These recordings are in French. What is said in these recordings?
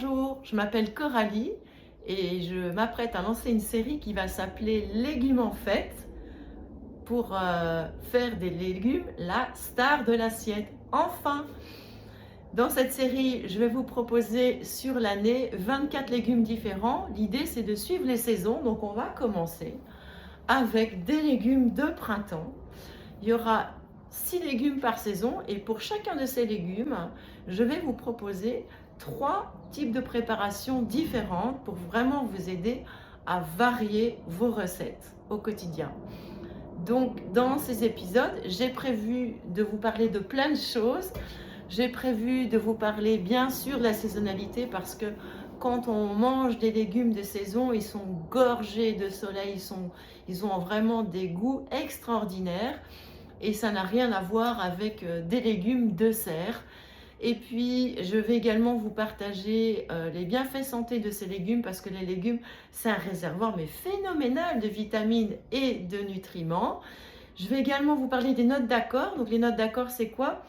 Bonjour, je m'appelle Coralie et je m'apprête à lancer une série qui va s'appeler Légumes en fête pour faire des légumes la star de l'assiette. Enfin, dans cette série, je vais vous proposer sur l'année 24 légumes différents. L'idée, c'est de suivre les saisons. Donc, on va commencer avec des légumes de printemps. Il y aura 6 légumes par saison et pour chacun de ces légumes, je vais vous proposer 3 types de préparations différentes pour vraiment vous aider à varier vos recettes au quotidien. Donc dans ces épisodes, j'ai prévu de vous parler de plein de choses. J'ai prévu de vous parler bien sûr de la saisonnalité parce que quand on mange des légumes de saison, ils sont gorgés de soleil, ils ont vraiment des goûts extraordinaires et ça n'a rien à voir avec des légumes de serre. Et puis, je vais également vous partager les bienfaits santé de ces légumes parce que les légumes, c'est un réservoir mais phénoménal de vitamines et de nutriments. Je vais également vous parler des notes d'accord. Donc, les notes d'accord, c'est quoi?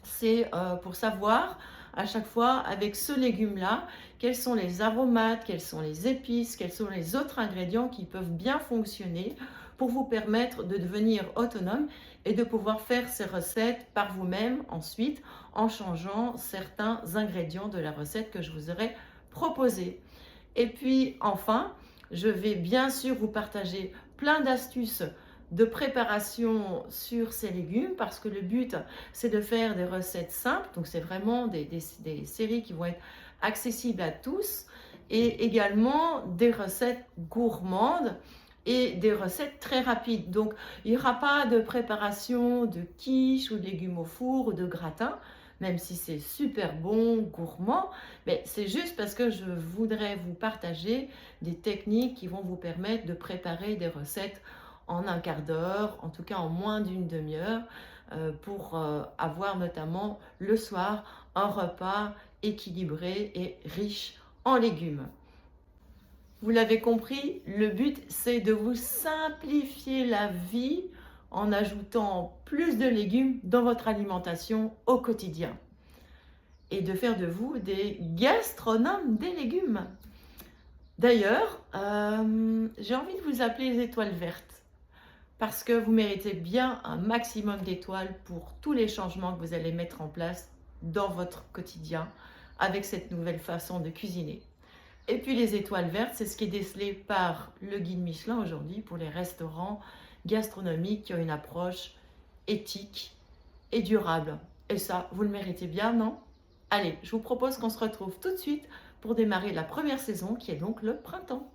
C'est pour savoir à chaque fois avec ce légume-là, quels sont les aromates, quelles sont les épices, quels sont les autres ingrédients qui peuvent bien fonctionner pour vous permettre de devenir autonome et de pouvoir faire ces recettes par vous-même ensuite en changeant certains ingrédients de la recette que je vous aurais proposée. Et puis enfin, je vais bien sûr vous partager plein d'astuces de préparation sur ces légumes parce que le but c'est de faire des recettes simples, donc c'est vraiment des séries qui vont être accessibles à tous et également des recettes gourmandes et des recettes très rapides. Donc il n'y aura pas de préparation de quiche ou de légumes au four ou de gratin, même si c'est super bon, gourmand, mais c'est juste parce que je voudrais vous partager des techniques qui vont vous permettre de préparer des recettes en un quart d'heure, en tout cas en moins d'une demi-heure, pour avoir notamment le soir un repas équilibré et riche en légumes. Vous l'avez compris, le but c'est de vous simplifier la vie en ajoutant plus de légumes dans votre alimentation au quotidien et de faire de vous des gastronomes des légumes. D'ailleurs, j'ai envie de vous appeler les étoiles vertes parce que vous méritez bien un maximum d'étoiles pour tous les changements que vous allez mettre en place dans votre quotidien avec cette nouvelle façon de cuisiner. Et puis les étoiles vertes, c'est ce qui est décelé par le guide Michelin aujourd'hui pour les restaurants gastronomiques qui ont une approche éthique et durable. Et ça, vous le méritez bien, non? Allez, je vous propose qu'on se retrouve tout de suite pour démarrer la première saison qui est donc le printemps.